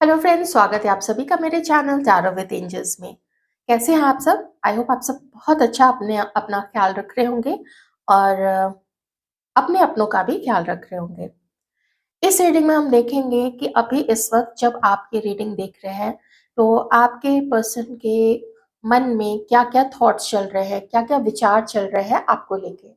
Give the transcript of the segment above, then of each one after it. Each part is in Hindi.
हेलो फ्रेंड्स, स्वागत है आप सभी का मेरे चैनल टैरो विद एंजल्स में। कैसे हैं आप सब? आई होप आप सब बहुत अच्छा अपने अपना ख्याल रख रहे होंगे और अपने अपनों का भी ख्याल रख रहे होंगे। इस रीडिंग में हम देखेंगे कि अभी इस वक्त जब आप ये रीडिंग देख रहे हैं तो आपके पर्सन के मन में क्या-क्या थॉट्स चल रहे हैं, क्या-क्या विचार चल रहे हैं आपको लेके।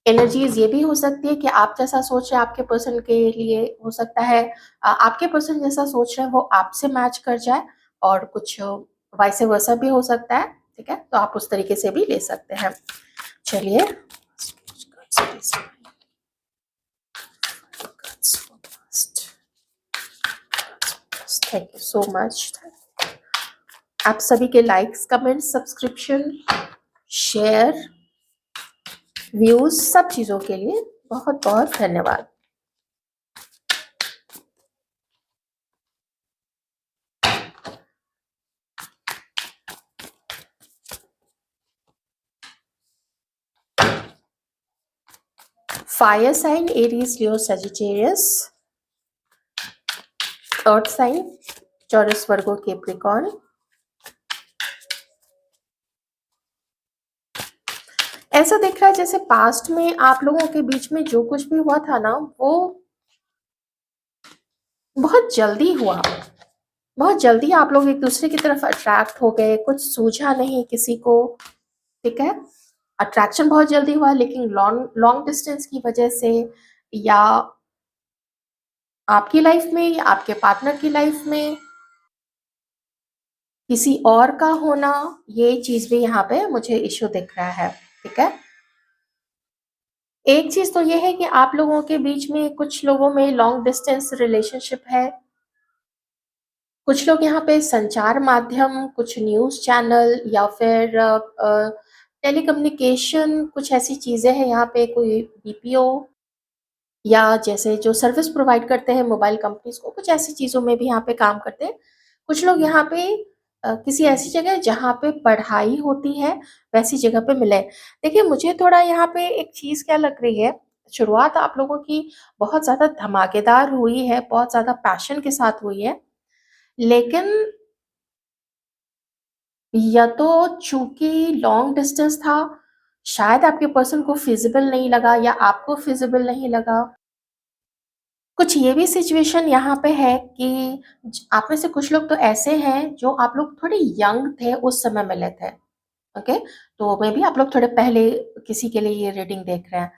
एनर्जीज ये भी हो सकती है कि आप जैसा सोच रहे हैं आपके पर्सन के लिए हो सकता है आपके पर्सन जैसा सोच रहे हैं वो आपसे मैच कर जाए, और कुछ वाइस वर्सा भी हो सकता है। ठीक है, तो आप उस तरीके से भी ले सकते हैं। चलिए, थैंक यू सो मच। आप सभी के likes, comment, subscription, share, views, सब चीजों के लिए बहुत बहुत धन्यवाद। फायर साइन एरीज, लियो, सजिटेरियस। अर्थ साइन चौरस, वर्गो, कैप्रिकॉर्न। ऐसा दिख रहा है जैसे पास्ट में आप लोगों के बीच में जो कुछ भी हुआ था ना, वो बहुत जल्दी हुआ। बहुत जल्दी आप लोग एक दूसरे की तरफ अट्रैक्ट हो गए, कुछ सूझा नहीं किसी को। ठीक है, अट्रैक्शन बहुत जल्दी हुआ, लेकिन लॉन्ग लॉन्ग डिस्टेंस की वजह से, या आपकी लाइफ में या आपके पार्टनर की लाइफ में किसी और का होना, ये चीज भी यहाँ पे मुझे इश्यू दिख रहा है। ठीक है, एक चीज तो ये है कि आप लोगों के बीच में कुछ लोगों में लॉन्ग डिस्टेंस रिलेशनशिप है। कुछ लोग यहाँ पे संचार माध्यम, कुछ न्यूज चैनल या फिर टेलीकम्युनिकेशन, कुछ ऐसी चीजें हैं यहाँ पे, कोई बीपीओ या जैसे जो सर्विस प्रोवाइड करते हैं मोबाइल कंपनीज को, कुछ ऐसी चीजों में भी यहाँ पे काम करते हैं। कुछ लोग यहाँ पे किसी ऐसी जगह जहाँ पे पढ़ाई होती है वैसी जगह पे मिले। देखिए, मुझे थोड़ा यहाँ पे एक चीज क्या लग रही है, शुरुआत आप लोगों की बहुत ज्यादा धमाकेदार हुई है, बहुत ज्यादा पैशन के साथ हुई है, लेकिन या तो चूंकि लॉन्ग डिस्टेंस था, शायद आपके पर्सन को फिजिबल नहीं लगा या आपको फिजिबल नहीं लगा। कुछ ये भी सिचुएशन यहाँ पे है कि आप में से कुछ लोग तो ऐसे हैं जो आप लोग थोड़े यंग थे उस समय मिले थे। ओके, तो मे बी आप लोग थोड़े पहले किसी के लिए ये रीडिंग देख रहे हैं।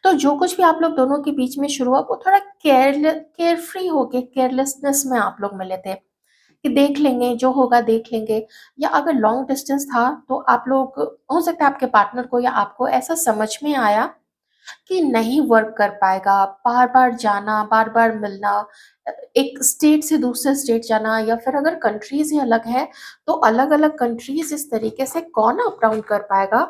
तो जो कुछ भी आप लोग दोनों के बीच में शुरू हुआ वो थोड़ा केयर फ्री होके, केयरलेसनेस में आप लोग मिले थे कि देख लेंगे, जो होगा देख लेंगे। या अगर लॉन्ग डिस्टेंस था तो आप लोग, हो सकता है आपके पार्टनर को या आपको ऐसा समझ में आया कि नहीं वर्क कर पाएगा, बार-बार जाना, बार-बार मिलना, एक स्टेट से दूसरे स्टेट जाना, या फिर अगर कंट्रीज़ ही अलग है, तो अलग-अलग कंट्रीज़ इस तरीके से कौन अप डाउन कर पाएगा,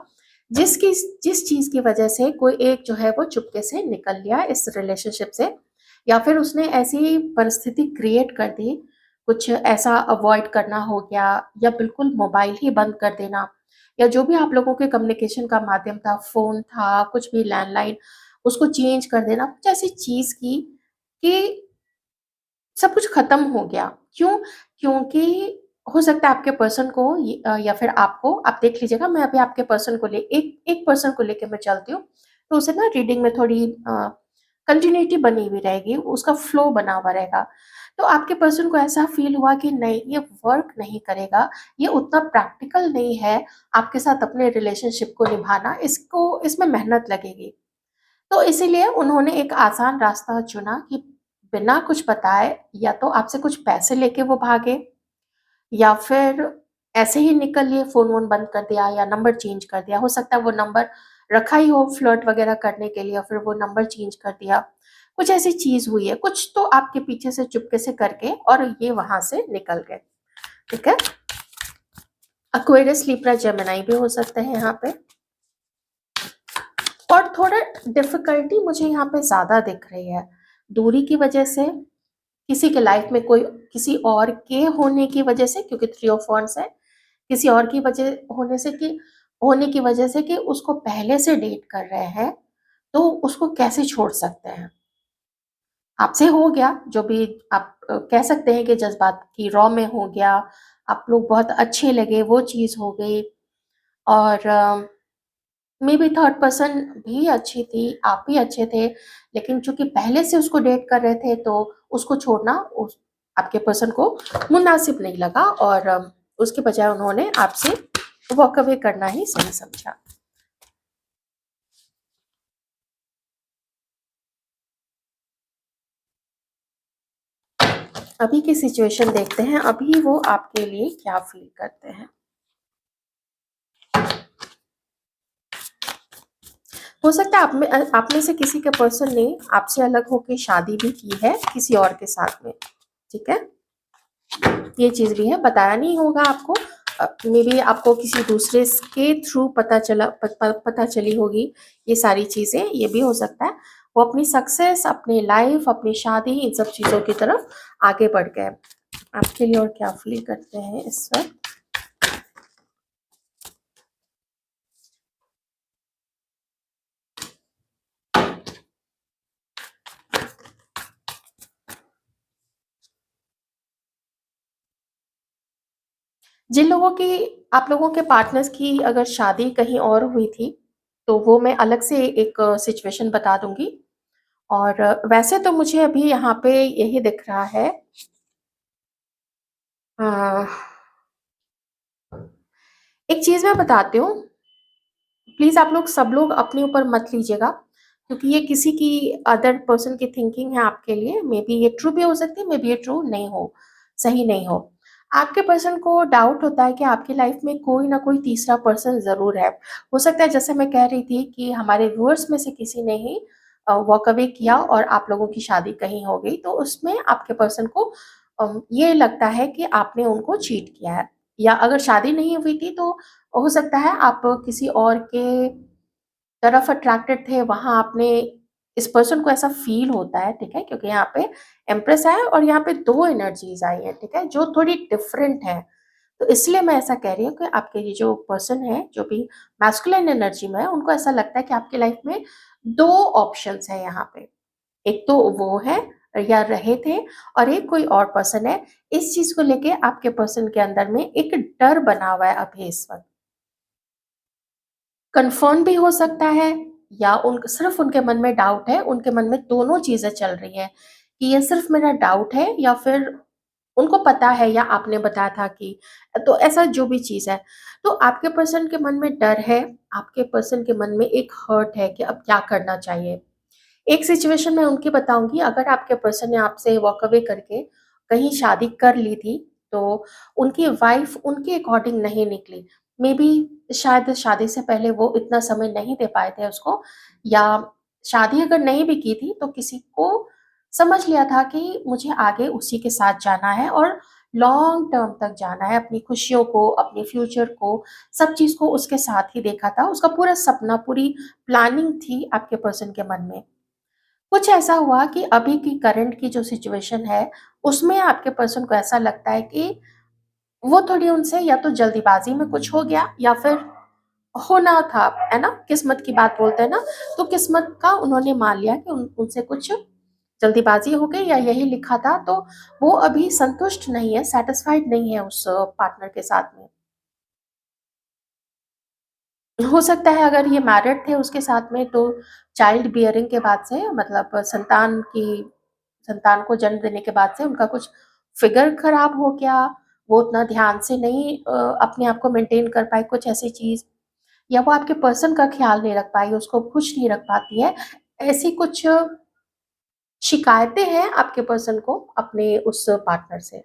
जिस चीज़ की वजह से कोई एक जो है वो चुपके से निकल लिया इस रिलेशनशिप से, या फिर उसने ऐसी परिस्थिति क्रिएट कर दी, कुछ ऐसा अवॉइड करना हो गया, या बिल्कुल मोबाइल ही बंद कर देना, या जो भी आप लोगों के कम्युनिकेशन का माध्यम था, फ़ोन था, कुछ भी लैंडलाइन, उसको चेंज कर देना, कुछ ऐसी चीज़ की कि सब कुछ खत्म हो गया। क्यों? क्योंकि हो सकता है आपके पर्सन को या फिर आपको, आप देख लीजिएगा, मैं अभी आपके पर्सन को ले एक एक पर्सन को लेके मैं चलती हूँ, तो उसे ना रीडिंग में थोड़ी कंटिन्यूटी बनी हुई रहेगी, उसका फ्लो बना हुआ रहेगा। तो आपके पर्सन को ऐसा फ़ील हुआ कि नहीं, ये वर्क नहीं करेगा, ये उतना प्रैक्टिकल नहीं है आपके साथ अपने रिलेशनशिप को निभाना, इसको इसमें मेहनत लगेगी। तो इसीलिए उन्होंने एक आसान रास्ता चुना कि बिना कुछ बताए या तो आपसे कुछ पैसे लेके वो भागे, या फिर ऐसे ही निकल लिए, फ़ोन वोन बंद कर दिया या नंबर चेंज कर दिया। हो सकता है वो नंबर रखा ही हो फ्लर्ट वगैरह करने के लिए, या फिर वो नंबर चेंज कर दिया। कुछ ऐसी चीज़ हुई है, कुछ तो आपके पीछे से चुपके से करके और ये वहाँ से निकल गए। ठीक है? एक्वेरियस, लिब्रा, जेमिनी भी हो सकते हैं यहाँ पे। और थोड़ा डिफ़िकल्टी मुझे यहाँ पे ज़्यादा दिख रही है। दूरी की वजह से, किसी के लाइफ में कोई किसी और के होने की वजह से, क्योंकि थ्री ऑफ वांड्स है, किसी और की वजह होने की वजह से कि उसको पहले से डेट कर रहे हैं, तो उसको कैसे छोड़ सकते हैं? आपसे हो गया, जो भी आप कह सकते हैं कि जज़्बात की रॉ में हो गया, आप लोग बहुत अच्छे लगे, वो चीज़ हो गई। और मेबी थर्ड पर्सन भी अच्छी थी, आप भी अच्छे थे, लेकिन चूँकि पहले से उसको डेट कर रहे थे, तो उसको छोड़ना उस आपके पर्सन को मुनासिब नहीं लगा, और उसके बजाय उन्होंने आपसे वॉक अवे करना ही सही समझा। अभी की सिचुएशन देखते हैं, अभी वो आपके लिए क्या फ़ील करते हैं। हो सकता है आप में से किसी के पर्सन ने आपसे अलग होके शादी भी की है किसी और के साथ में, ठीक है? ये चीज़ भी है, बताया नहीं होगा आपको। मेबी आपको किसी दूसरे के थ्रू पता चली होगी ये सारी चीज़ें, ये भी हो सकता है। वो अपनी सक्सेस, अपनी लाइफ, अपनी शादी, इन सब चीज़ों की तरफ आगे बढ़ गए। आपके लिए और क्या फ़ील करते हैं इस वक़्त? जिन लोगों की आप लोगों के पार्टनर्स की अगर शादी कहीं और हुई थी, तो वो मैं अलग से एक सिचुएशन बता दूँगी। और वैसे तो मुझे अभी यहाँ पे यही दिख रहा है। अ, एक चीज़ मैं बताती हूँ, प्लीज़ आप लोग सब लोग अपने ऊपर मत लीजिएगा, क्योंकि ये किसी की अदर पर्सन की थिंकिंग है आपके लिए। मे बी ये ट्रू भी हो सकती है, मे बी ये ट्रू नहीं हो, सही नहीं हो। आपके पर्सन को डाउट होता है कि आपकी लाइफ में कोई ना कोई तीसरा पर्सन ज़रूर है। हो सकता है, जैसे मैं कह रही थी, कि हमारे व्यूअर्स में से किसी ने ही वॉक अवे किया और आप लोगों की शादी कहीं हो गई, तो उसमें आपके पर्सन को ये लगता है कि आपने उनको चीट किया है। या अगर शादी नहीं हुई थी, तो हो सकता है आप किसी और के तरफ अट्रैक्टेड थे, वहाँ आपने इस पर्सन को ऐसा फ़ील होता है, ठीक है? क्योंकि यहाँ पे एम्प्रेस आया है और यहाँ पे 2 एनर्जीज़ आई हैं, ठीक है? जो थोड़ी डिफरेंट हैं। तो इसलिए मैं ऐसा कह रही हूँ कि आपके ये जो पर्सन है, जो भी मैस्कुलिन एनर्जी में है, उनको ऐसा लगता है कि आपकी लाइफ़ में 2 ऑप्शंस हैं यहाँ पे। एक तो वो है या रहे थे, और एक कोई और पर्सन है। इस चीज़ को लेके आपके पर्सन के अंदर में एक डर बना हुआ है अभी इस वक़्त। कन्फर्म भी हो सकता है, या उन सिर्फ़ उनके मन में डाउट है, उनके मन में दोनों चीज़ें चल रही हैं, कि ये सिर्फ़ मेरा डाउट है, या फिर उनको पता है, या आपने बताया था कि, तो ऐसा जो भी चीज़ है। तो आपके पर्सन के मन में डर है, आपके पर्सन के मन में एक हर्ट है कि अब क्या करना चाहिए। एक सिचुएशन मैं उनकी बताऊँगी, अगर आपके पर्सन ने आपसे वॉक अवे करके कहीं शादी कर ली थी, तो उनकी वाइफ़ उनके अकॉर्डिंग नहीं निकली। मेबी शायद शादी से पहले वो इतना समय नहीं दे पाए थे उसको, या शादी अगर नहीं भी की थी, तो किसी को समझ लिया था कि मुझे आगे उसी के साथ जाना है, और लॉन्ग टर्म तक जाना है, अपनी खुशियों को, अपने फ्यूचर को, सब चीज़ को उसके साथ ही देखा था। उसका पूरा सपना, पूरी प्लानिंग थी आपके पर्सन के मन में। कुछ ऐसा हुआ कि अभी की करंट की जो सिचुएशन है, उसमें आपके पर्सन को ऐसा लगता है कि वो थोड़ी उनसे, या तो जल्दीबाज़ी में कुछ हो गया, या फिर होना था, है ना? किस्मत की बात बोलते हैं ना, तो किस्मत का उन्होंने मान लिया कि उनसे कुछ जल्दीबाज़ी हो गई, या यही लिखा था, तो वो अभी संतुष्ट नहीं है, सैटिस्फाइड नहीं है उस पार्टनर के साथ में। हो सकता है अगर ये मैरिड थे उसके साथ में, तो चाइल्ड बियरिंग के बाद से, मतलब संतान को जन्म देने के बाद से उनका कुछ फिगर खराब हो गया, वो उतना ध्यान से नहीं अपने आप को मेंटेन कर पाई, कुछ ऐसी चीज़, या वो आपके पर्सन का ख़्याल नहीं रख पाई, उसको खुश नहीं रख पाती है। ऐसी कुछ शिकायतें हैं आपके पर्सन को अपने उस पार्टनर से।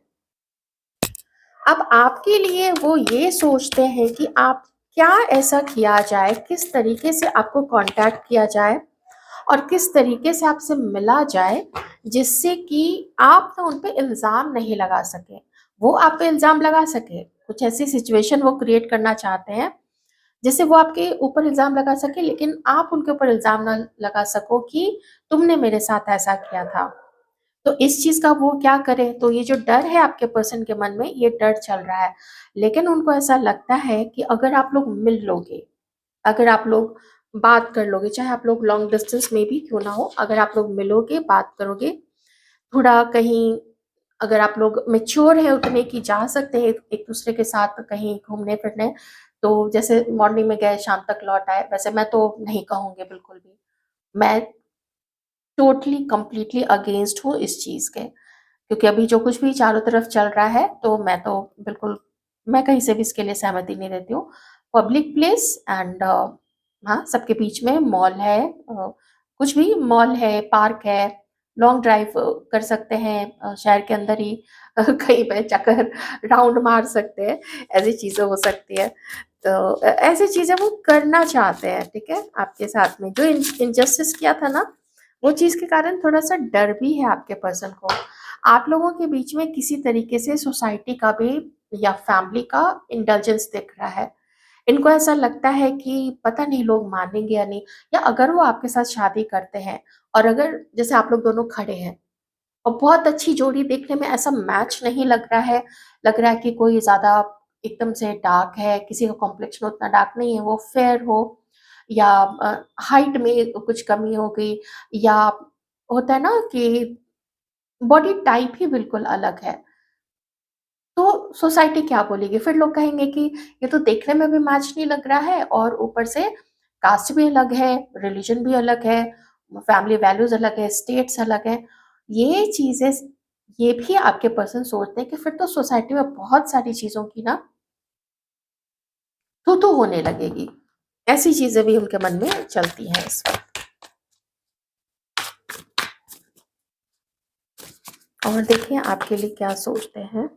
अब आपके लिए वो ये सोचते हैं कि आप क्या ऐसा किया जाए, किस तरीके से आपको कॉन्टैक्ट किया जाए, और किस तरीके से आपसे मिला जाए, जिससे कि आप ना उन पे इल्ज़ाम नहीं लगा सकें। वो आप पे इल्ज़ाम लगा सकें। कुछ ऐसी सिचुएशन वो क्रिएट करना चाहते हैं, जिससे वो आपके ऊपर इल्ज़ाम लगा सकें, लेकिन आप उनके ऊपर इल्ज़ाम ना लगा सको कि तुमने मेरे साथ ऐसा किया था। तो इस चीज़ का वो क्या करें? तो ये जो डर है आपके पर्सन के मन में, ये डर चल रहा है। लेकिन उनको ऐसा लगता है कि अगर आप लोग मिल लोगे, अगर आप लोग बात कर लोगे, चाहे आप लोग लॉन्ग डिस्टेंस में भी क्यों ना हो, अगर आप लोग मिलोगे, बात करोगे, थोड़ा कहीं अगर आप लोग मैच्योर हैं उतने कि जा सकते हैं एक दूसरे के साथ कहीं घूमने फिरने, तो जैसे मॉर्निंग में गए शाम तक लौट आए, वैसे मैं तो नहीं कहूँगी बिल्कुल भी। मैं टोटली कंप्लीटली अगेंस्ट हूँ इस चीज़ के, क्योंकि अभी जो कुछ भी चारों तरफ चल रहा है, तो मैं तो बिल्कुल, मैं कहीं से भी इसके लिए सहमति नहीं देती हूँ। पब्लिक प्लेस एंड हाँ, सबके बीच में मॉल है, कुछ भी मॉल है, पार्क है, लॉन्ग ड्राइव कर सकते हैं, शहर के अंदर ही कहीं पे चक्कर राउंड मार सकते हैं, ऐसी चीज़ें हो सकती है। तो ऐसी चीज़ें वो करना चाहते हैं, ठीक है? आपके साथ में जो इनजस्टिस किया था ना, वो चीज़ के कारण थोड़ा-सा डर भी है आपके पर्सन को। आप लोगों के बीच में किसी तरीके से सोसाइटी का भी या फैमिली का इंडल्जेंस दिख रहा है। इनको ऐसा लगता है कि पता नहीं लोग मानेंगे या नहीं, या अगर वो आपके साथ शादी करते हैं और अगर जैसे आप लोग दोनों खड़े हैं और बहुत अच्छी जोड़ी, देखने में ऐसा मैच नहीं लग रहा है, लग रहा है कि कोई ज़्यादा एकदम से डार्क है, किसी का कॉम्प्लेक्शन उतना डार्क नहीं है, वो फेयर हो, या हाइट में कुछ कमी हो गई, या होता है ना कि बॉडी टाइप ही बिल्कुल अलग है, तो सोसाइटी क्या बोलेगी? फिर लोग कहेंगे कि ये तो देखने में भी मैच नहीं लग रहा है और ऊपर से कास्ट भी अलग है, रिलीजन भी अलग है, फैमिली वैल्यूज़ अलग है, स्टेट्स अलग है। ये चीज़ें ये भी आपके पर्सन सोचते हैं कि फिर तो सोसाइटी में बहुत सारी चीज़ों की ना थू-थू होने लगेगी। ऐसी चीज़ें भी उनके मन में चलती हैं इस वक़्त। और देखिए आपके लिए क्या सोचते हैं।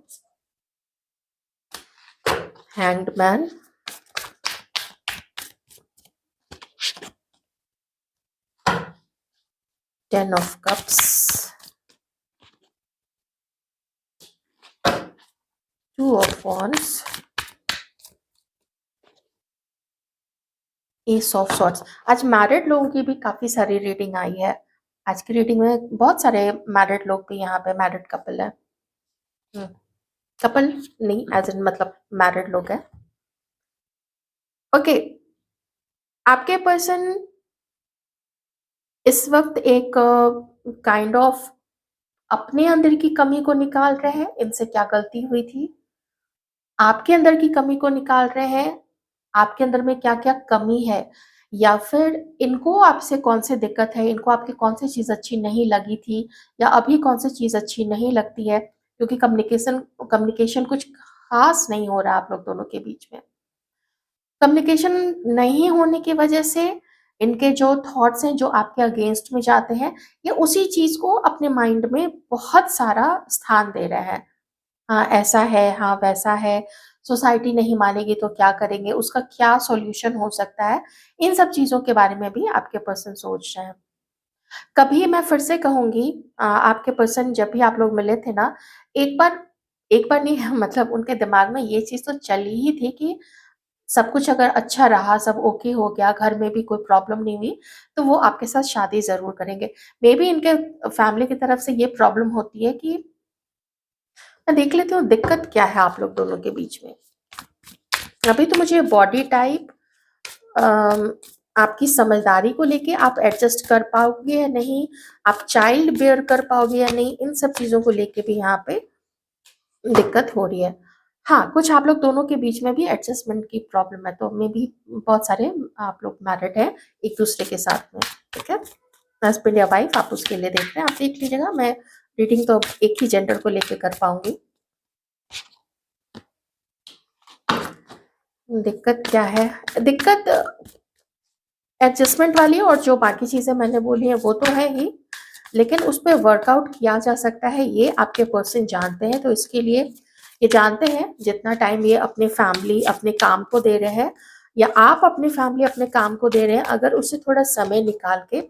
Hanged man, 10 of cups, 2 of wands, S of swords. आज मैरिड लोगों की भी काफ़ी सारी रीडिंग आई है। आज की रीडिंग में बहुत सारे मैरिड लोग भी यहाँ पे मैरिड कपल है। कपल नहीं, एज़ इन मतलब मैरिड लोग हैं। ओके, आपके पर्सन इस वक़्त एक काइंड ऑफ अपने अंदर की कमी को निकाल रहे हैं, इनसे क्या गलती हुई थी? आपके अंदर की कमी को निकाल रहे हैं, आपके अंदर में क्या-क्या कमी है, या फिर इनको आपसे कौन-सी दिक्कत है, इनको आपकी कौन-सी चीज़ अच्छी नहीं लगी थी, या अभी कौन-सी चीज़ अच्छी नहीं लगती है, क्योंकि कम्युनिकेशन कम्युनिकेशन कुछ ख़ास नहीं हो रहा आप लोग दोनों के बीच में। कम्युनिकेशन नहीं होने की वजह से इनके जो थॉट्स हैं, जो आपके अगेंस्ट में जाते हैं, ये उसी चीज़ को अपने माइंड में बहुत सारा स्थान दे रहे हैं। हाँ, ऐसा है, हाँ, वैसा है, सोसाइटी नहीं मानेगी तो क्या करेंगे, उसका क्या सॉल्यूशन हो सकता है, इन सब चीज़ों के बारे में भी आपके पर्सन सोच रहे हैं। कभी मैं फिर से कहूँगी, आपके पर्सन जब भी आप लोग मिले थे ना, एक बार नहीं मतलब उनके दिमाग में ये चीज़ तो चली ही थी कि सब कुछ अगर अच्छा रहा, सब ओके हो गया, घर में भी कोई प्रॉब्लम नहीं हुई, तो वो आपके साथ शादी ज़रूर करेंगे। मेबी इनके फैमिली की तरफ से ये प्रॉब्लम होती है कि मैं देख लेती हूँ दिक्कत क्या है आप लोग दोनों के बीच में। अभी तो मुझे बॉडी टाइप, अम, आपकी समझदारी को लेके आप एडजस्ट कर पाओगे या नहीं, आप चाइल्ड बेयर कर पाओगे या नहीं, इन सब चीज़ों को लेके भी यहाँ पे दिक्कत हो रही है। हाँ, कुछ आप लोग दोनों के बीच में भी एडजस्टमेंट की प्रॉब्लम है, तो मेबी बहुत सारे आप लोग मैरिड हैं एक-दूसरे के साथ में, ठीक है? हस्बैंड या वाइफ आप उसके लिए देख रहे हैं, आप देख लीजिएगा, मैं रीडिंग तो एक ही जेंडर को लेके कर पाऊँगी। दिक्कत क्या है? दिक्कत एडजस्टमेंट वाली, और जो बाकी चीज़ें मैंने बोली हैं वो तो है ही, लेकिन उस पे वर्कआउट किया जा सकता है, ये आपके पर्सन जानते हैं, तो इसके लिए ये जानते हैं जितना टाइम ये अपने फैमिली, अपने काम को दे रहे हैं, या आप अपनी फैमिली, अपने काम को दे रहे हैं, अगर उससे थोड़ा समय निकाल के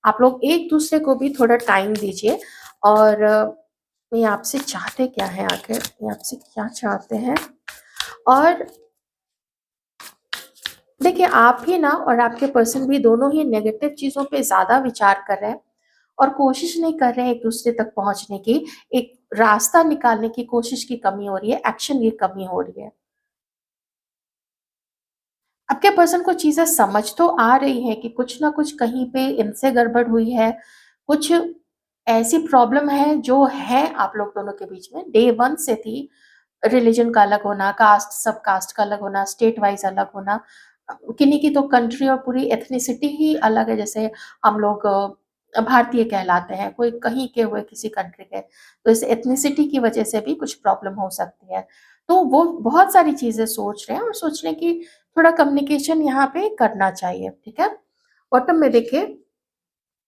आप लोग एक-दूसरे को भी थोड़ा टाइम दीजिए। और ये आपसे चाहते क्या हैं आखिर? ये आपसे क्या चाहते हैं? और देखिए, आप भी ना और आपके पर्सन भी दोनों ही नेगेटिव चीज़ों पे ज़्यादा विचार कर रहे हैं और कोशिश नहीं कर रहे हैं एक-दूसरे तक पहुँचने की, एक रास्ता निकालने की कोशिश की कमी हो रही है, एक्शन की कमी हो रही है। आपके पर्सन को चीज़ें समझ तो आ रही हैं कि कुछ ना कुछ कहीं पे इनसे गड़बड़ हुई है, कुछ ऐसी प्रॉब्लम है जो है आप लोग दोनों के बीच में, डे 1 से थी। रिलीजन का अलग होना, कास्ट सब कास्ट का अलग होना, स्टेट वाइज़ अलग होना। किन्हीं की तो कंट्री और पूरी एथनिसिटी ही अलग है, जैसे हम लोग भारतीय कहलाते हैं, कोई कहीं के हुए किसी कंट्री के, तो इस एथनिसिटी की वजह से भी कुछ प्रॉब्लम हो सकती है। तो वो बहुत सारी चीज़ें सोच रहे हैं और सोच रहे हैं कि थोड़ा कम्युनिकेशन यहाँ पे करना चाहिए, ठीक है? बॉटम में देखिए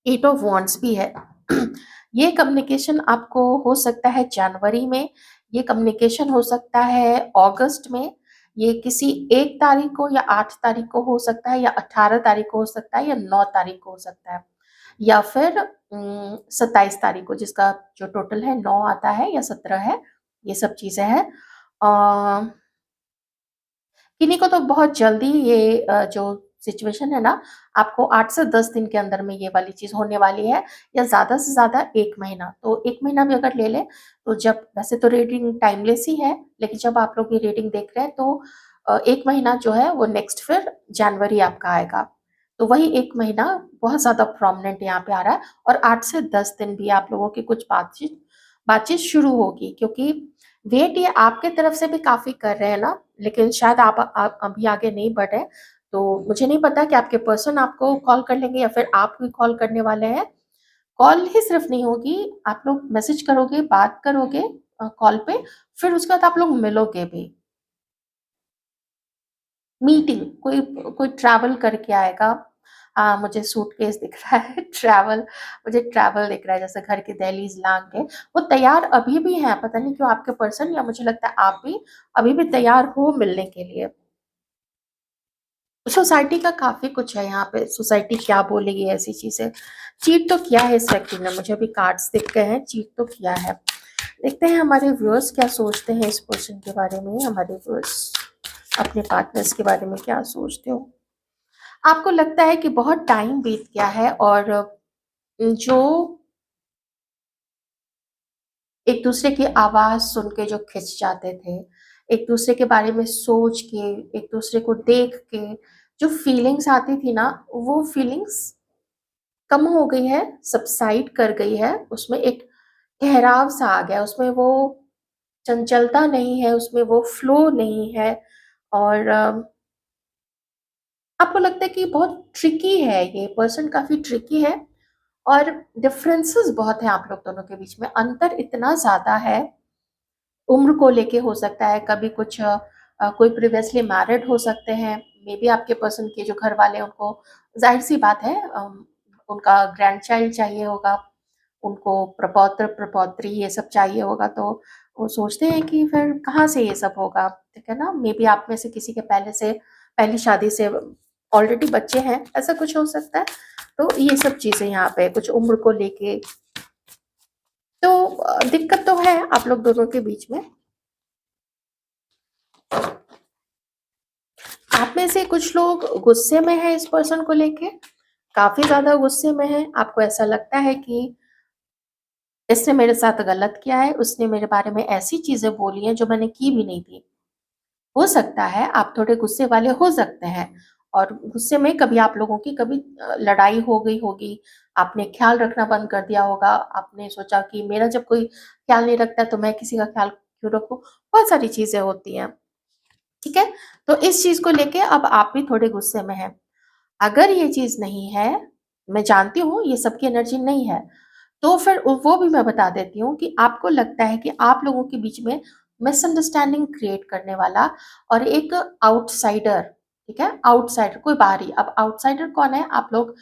8 ऑफ वांड्स भी है। ये कम्युनिकेशन आपको हो सकता है जनवरी में, ये कम्युनिकेशन हो सकता है अगस्त में, ये किसी 1 तारीख को या 8 तारीख को हो सकता है या 18 तारीख को हो सकता है या 9 तारीख को हो सकता है या फिर 27 तारीख को, जिसका जो टोटल है 9 आता है या 17 है, ये सब चीज़ें हैं। अ किन्हीं को तो बहुत जल्दी ये जो सिचुएशन है ना, आपको 8 से 10 दिन के अंदर में ये वाली चीज़ होने वाली है या ज़्यादा से ज़्यादा 1 महीना। तो 1 महीना भी अगर ले लें, तो जब वैसे तो रीडिंग टाइमलेस ही है, लेकिन जब आप लोग ये रीडिंग देख रहे हैं तो 1 महीना जो है वो नेक्स्ट फिर जनवरी आपका आएगा। तो वही 1 महीना बहुत ज़्यादा प्रोमिनेंट यहाँ पे आ रहा है और 8 से 10 दिन भी आप लोगों की कुछ बातचीत बातचीत शुरू होगी, क्योंकि वेट ये आपके तरफ से भी काफ़ी कर रहे हैं ना, लेकिन शायद आप अभी आगे नहीं बढ़े। तो मुझे नहीं पता कि आपके पर्सन आपको कॉल कर लेंगे या फिर आप भी कॉल करने वाले हैं। कॉल ही सिर्फ नहीं होगी, आप लोग मैसेज करोगे, बात करोगे कॉल पे, फिर उसके बाद आप लोग मिलोगे भी। मीटिंग, कोई कोई ट्रैवल करके आएगा। मुझे सूटकेस दिख रहा है ट्रैवल, मुझे ट्रैवल दिख रहा है, जैसे घर की दहलीज लांग के। वो तैयार अभी भी हैं, पता नहीं क्यों आपके पर्सन, या मुझे लगता है आप भी अभी भी तैयार हो मिलने के लिए। सोसाइटी का काफ़ी कुछ है यहाँ पे, सोसाइटी क्या बोलेगी ऐसी चीज़ें। चीट तो किया है इस व्यक्ति ने, मुझे अभी कार्ड्स दिख गए हैं, चीट तो किया है। देखते हैं हमारे व्यूअर्स क्या सोचते हैं इस पर्सन के बारे में, हमारे व्यूअर्स अपने पार्टनर्स के बारे में क्या सोचते हो। आपको लगता है कि बहुत टाइम बीत गया है और जो एक दूसरे की आवाज़ सुन के जो खिंच जाते थे, एक दूसरे के बारे में सोच के, एक दूसरे को देख के जो फीलिंग्स आती थी ना, वो फीलिंग्स कम हो गई है, सबसाइड कर गई है। उसमें एक ठहराव सा आ गया, उसमें वो चंचलता नहीं है, उसमें वो फ्लो नहीं है और आपको लगता है कि बहुत ट्रिकी है, ये पर्सन काफ़ी ट्रिकी है और डिफरेंसेस बहुत हैं आप लोग दोनों के बीच में, अंतर इतना ज़्यादा है। उम्र को लेके हो सकता है, कभी कुछ कोई प्रीवियसली मैरिड हो सकते हैं, मे बी आपके पर्सन के जो घर वाले हैं उनको ज़ाहिर सी बात है उनका ग्रैंड चाइल्ड चाहिए होगा, उनको प्रपौत्र प्रपौत्री ये सब चाहिए होगा, तो वो सोचते हैं कि फिर कहाँ से ये सब होगा, ठीक है ना? मे बी आप में से किसी के पहले से पहली शादी से ऑलरेडी बच्चे हैं, ऐसा कुछ हो सकता है। तो ये सब चीज़ें यहाँ पे कुछ उम्र को लेके तो दिक्कत तो है आप लोग दोनों के बीच में। आप में से कुछ लोग गुस्से में हैं इस पर्सन को लेके, काफ़ी ज़्यादा गुस्से में हैं। आपको ऐसा लगता है कि इसने मेरे साथ गलत किया है, उसने मेरे बारे में ऐसी चीज़ें बोली हैं जो मैंने की भी नहीं थी। हो सकता है आप थोड़े गुस्से वाले हो सकते हैं और गुस्से में कभी आप लोगों की कभी लड़ाई हो गई होगी, आपने ख्याल रखना बंद कर दिया होगा, आपने सोचा कि मेरा जब कोई ख्याल नहीं रखता तो मैं किसी का ख्याल क्यों रखूँ? बहुत सारी चीज़ें होती हैं, ठीक है? तो इस चीज़ को लेके अब आप भी थोड़े गुस्से में हैं। अगर ये चीज़ नहीं है, मैं जानती हूँ ये सबकी एनर्जी नहीं है, तो फिर वो भी मैं बता देती हूँ कि आपको लगता है कि आप लोगों के बीच में मिसअंडरस्टैंडिंग क्रिएट करने वाला और एक आउटसाइडर, ठीक है? आउटसाइडर कोई बाहरी, अब आउटसाइडर कौन है? आप लोग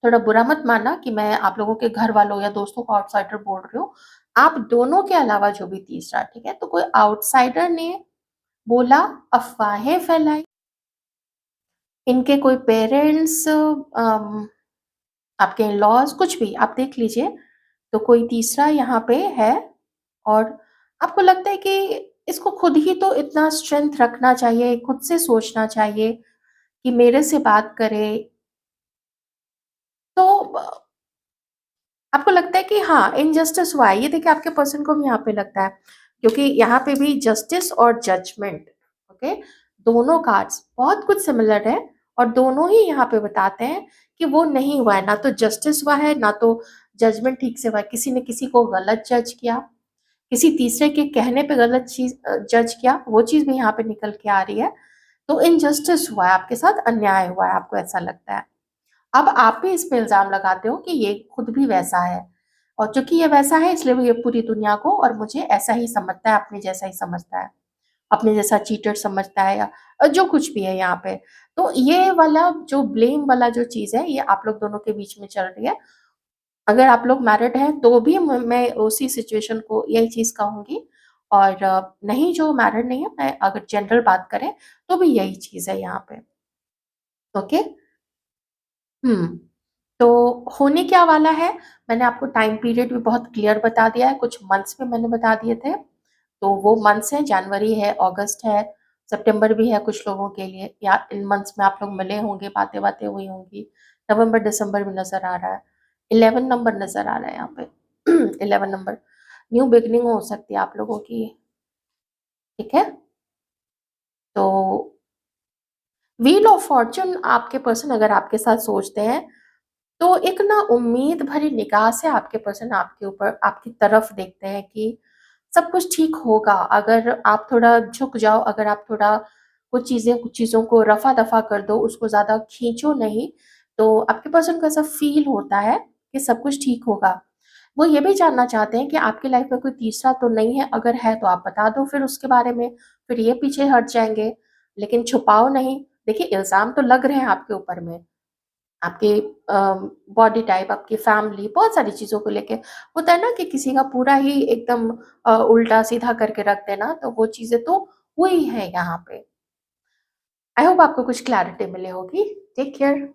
थोड़ा बुरा मत मानना कि मैं आप लोगों के घर वालों या दोस्तों को आउटसाइडर बोल रही हूँ। आप दोनों के अलावा जो भी तीसरा, ठीक है? तो कोई आउटसाइडर ने बोला, अफ़वाहें फैलाई, इनके कोई पेरेंट्स आपके इन-लॉज़ कुछ भी आप देख लीजिए, तो कोई तीसरा यहाँ पे है और आपको लगता है कि इसको खुद ही तो इतना स्ट्रेंथ रखना चाहिए, खुद से सोचना चाहिए कि मेरे से बात करे। तो आपको लगता है कि हाँ, इनजस्टिस हुआ है। ये देखिए आपके पर्सन को भी यहाँ पे लगता है, क्योंकि यहाँ पे भी जस्टिस और जजमेंट, ओके? दोनों कार्ड्स बहुत कुछ सिमिलर है और दोनों ही यहाँ पे बताते हैं कि वो नहीं हुआ है, ना तो जस्टिस हुआ है, ना तो जजमेंट ठीक से हुआ है, किसी ने किसी को गलत जज किया, किसी तीसरे के कहने पे गलत चीज़ जज किया, वो चीज़ भी यहाँ पे निकल के आ रही है। तो इनजस्टिस हुआ है, आपके साथ अन्याय हुआ है, आपको ऐसा लगता है। अब आप भी इस पे इल्ज़ाम लगाते हो कि ये खुद भी वैसा है, और चूँकि ये वैसा है इसलिए वो ये पूरी दुनिया को और मुझे ऐसा ही समझता है, अपने जैसा ही समझता है, अपने जैसा चीटर समझता है, या जो कुछ भी है यहाँ पे। तो ये वाला जो ब्लेम वाला जो चीज़ है, ये आप लोग दोनों के बीच में चल रही है। अगर आप लोग मैरिड हैं तो भी मैं उसी सिचुएशन को यही चीज़ कहूँगी, और नहीं जो मैरिड नहीं है, मैं अगर जनरल बात करें तो भी यही चीज़ है यहाँ पे। ओके? हुँ। तो होने क्या वाला है, मैंने आपको टाइम पीरियड भी बहुत क्लियर बता दिया है, कुछ मंथ्स में मैंने बता दिए थे। तो वो मंथ्स हैं, जनवरी है, अगस्त है, सितंबर भी है कुछ लोगों के लिए, या इन मंथ्स में आप लोग मिले होंगे, बातें-वातें हुई होंगी। नवंबर, दिसंबर भी नज़र आ रहा है। 11 नंबर नज़र आ रहा है यहाँ पे। 11 नंबर, न्यू बिगिनिंग हो सकती है आप लोगों की, ठीक है? तो व्हील ऑफ फॉर्च्यून आपके पर्सन अगर आपके साथ सोचते हैं, तो एक ना उम्मीद भरी निगाह से आपके पर्सन आपके ऊपर, आपकी तरफ देखते हैं कि सब कुछ ठीक होगा। अगर आप थोड़ा झुक जाओ, अगर आप थोड़ा कुछ चीज़ों को रफ़ा-दफ़ा कर दो, उसको ज़्यादा खींचो नहीं, तो आपके पर्सन को ऐसा फ़ील होता है कि सब कुछ ठीक होगा। वो ये भी जानना चाहते हैं कि आपकी लाइफ़ में कोई तीसरा तो नहीं है, अगर है तो आप बता दो फिर उसके बारे में, फिर ये पीछे हट जाएँगे, लेकिन छुपाओ नहीं। देखिए, इल्ज़ाम तो लग रहे हैं आपके ऊपर में, आपके बॉडी टाइप, आपकी फैमिली, बहुत सारी चीज़ों को लेके। होता है ना कि किसी का पूरा ही एकदम उल्टा-सीधा करके रख देना, तो वो चीज़ें तो हुई हैं यहाँ पे। आई होप आपको कुछ क्लैरिटी मिली होगी। Take care.